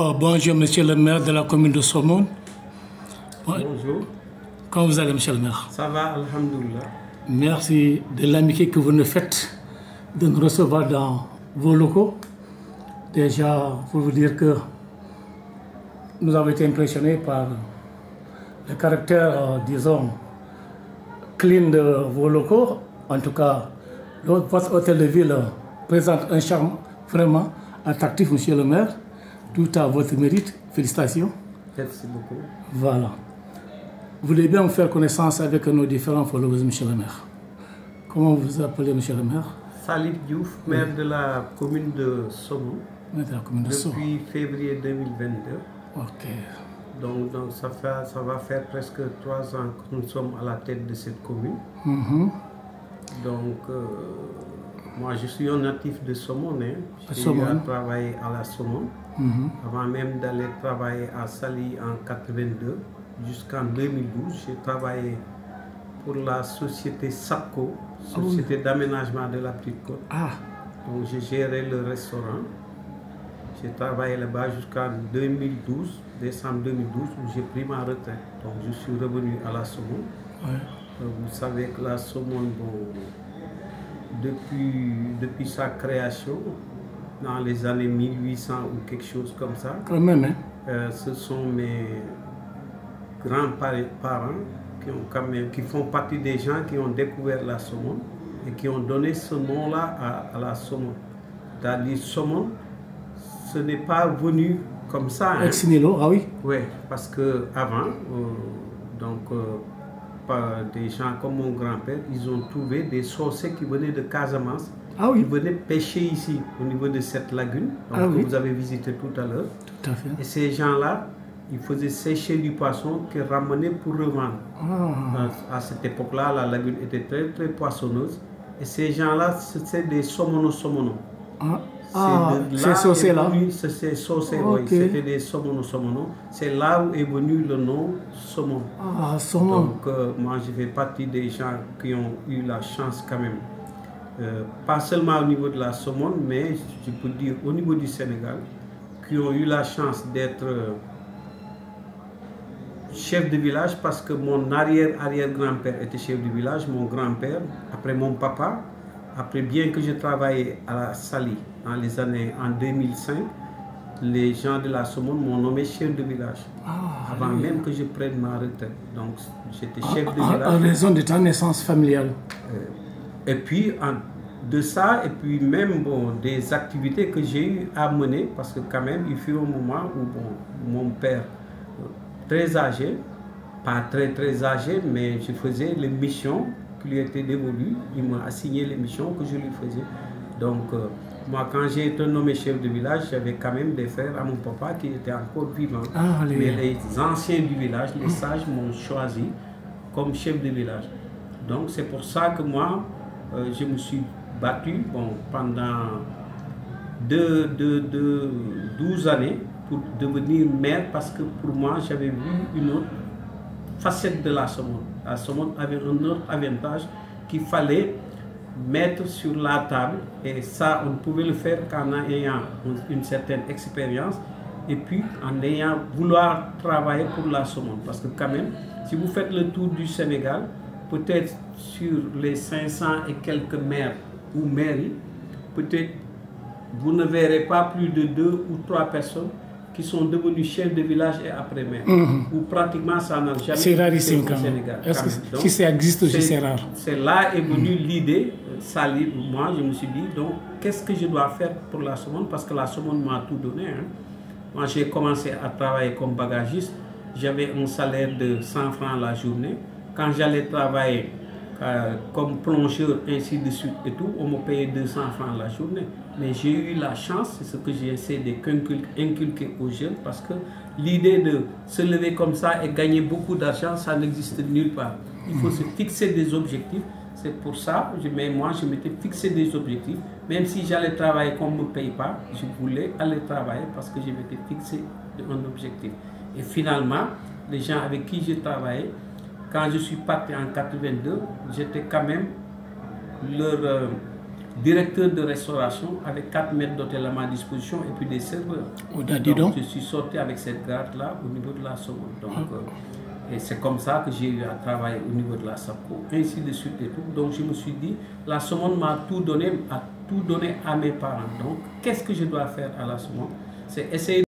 Bonjour, monsieur le maire de la commune de Somone. Bonjour. Comment vous allez, monsieur le maire? Ça va, alhamdoulilah. Merci de l'amitié que vous nous faites de nous recevoir dans vos locaux. Déjà, pour vous dire que nous avons été impressionnés par le caractère, disons, clean de vos locaux. En tout cas, votre hôtel de ville présente un charme vraiment attractif, monsieur le maire. Tout à votre mérite. Félicitations. Merci beaucoup. Voilà. Vous voulez bien me faire connaissance avec nos différents followers, monsieur le maire. Comment vous vous appelez, monsieur le maire? Salif Diouf, maire de la commune de Somone. Maire de la commune de Somone. Depuis février 2022. Ok. Donc ça va faire presque 3 ans que nous sommes à la tête de cette commune. Donc, moi je suis un natif de Somone. J'ai eu à travailler à la Somone. Avant même d'aller travailler à Saly en 82, jusqu'en 2012, j'ai travaillé pour la société SAPCO, Société d'aménagement de la Petite Côte. Donc j'ai géré le restaurant. J'ai travaillé là-bas jusqu'en 2012, décembre 2012, où j'ai pris ma retraite. Donc je suis revenu à la Somone. Vous savez que la Somone, depuis sa création, dans les années 1800 ou quelque chose comme ça, quand même, ce sont mes grands-parents qui font partie des gens qui ont découvert la Somone et qui ont donné ce nom-là à la Somone. C'est-à-dire Somone, ce n'est pas venu comme ça. Ex nihilo, ah oui? Oui, parce qu'avant, des gens comme mon grand-père, ils ont trouvé des sorciers qui venaient de Casamance. Ils venaient pêcher ici, au niveau de cette lagune, que vous avez visité tout à l'heure. Tout à fait. Et ces gens-là, ils faisaient sécher du poisson qu'ils ramenaient pour revendre. À cette époque-là, la lagune était très, très poissonneuse. Et ces gens-là, c'était des somono-somono. Ces saucés-là? Ces saucés, oui. C'était des somono-somono. C'est là où est venu le nom Somone. Somone. Donc, moi, je fais partie des gens qui ont eu la chance quand même. Pas seulement au niveau de la Somone, mais je peux dire au niveau du Sénégal, qui ont eu la chance d'être chef de village, parce que mon arrière-grand-père était chef de village, mon grand-père, après mon papa, après bien que je travaillais à Saly en 2005, les gens de la Somone m'ont nommé chef de village, avant même que je prenne ma retraite. Donc j'étais chef de village. En raison de ta naissance familiale. Et puis, de ça, et puis même des activités que j'ai eu à mener, parce que quand même, il fut un moment où mon père, très âgé, pas très âgé, mais je faisais les missions qui lui étaient dévolues. Il m'a assigné les missions que je lui faisais. Donc, moi, quand j'ai été nommé chef de village, j'avais quand même des frères à mon papa qui étaient encore vivants. Mais les anciens du village, les sages, m'ont choisi comme chef de village. Donc, c'est pour ça que moi, je me suis battu pendant 12 années pour devenir maire, parce que pour moi, j'avais vu une autre facette de la Somone. La Somone avait un autre avantage qu'il fallait mettre sur la table, et ça, on ne pouvait le faire qu'en ayant une certaine expérience et puis en ayant vouloir travailler pour la Somone. Parce que quand même, si vous faites le tour du Sénégal, peut-être sur les 500 et quelques maires ou mairies, peut-être vous ne verrez pas plus de 2 ou 3 personnes qui sont devenues chefs de village et après maire. Ou pratiquement ça n'a jamais été rarissime au Sénégal. Si ça existe aussi, c'est rare. C'est là est venue l'idée, moi je me suis dit, donc qu'est-ce que je dois faire pour la Somone, parce que la Somone m'a tout donné. Moi j'ai commencé à travailler comme bagagiste, j'avais un salaire de 100 francs la journée. Quand j'allais travailler comme plongeur, ainsi de suite et tout, on me payait 200 francs la journée. Mais j'ai eu la chance, c'est ce que j'ai essayé d'inculquer aux jeunes, parce que l'idée de se lever comme ça et gagner beaucoup d'argent, ça n'existe nulle part. Il faut se fixer des objectifs. C'est pour ça, moi, je m'étais fixé des objectifs. Même si j'allais travailler qu'on ne me paye pas, je voulais aller travailler parce que je m'étais fixé un objectif. Et finalement, les gens avec qui j'ai travaillé, quand je suis parti en 82, j'étais quand même leur directeur de restauration avec 4 maîtres d'hôtel à ma disposition et puis des serveurs. Donc, je suis sorti avec cette garde-là au niveau de la Somone. Donc, et c'est comme ça que j'ai eu à travailler au niveau de la SAPCO, ainsi de suite et tout. Donc je me suis dit, la Somone m'a tout donné à mes parents. Donc qu'est-ce que je dois faire à la Somone? C'est essayer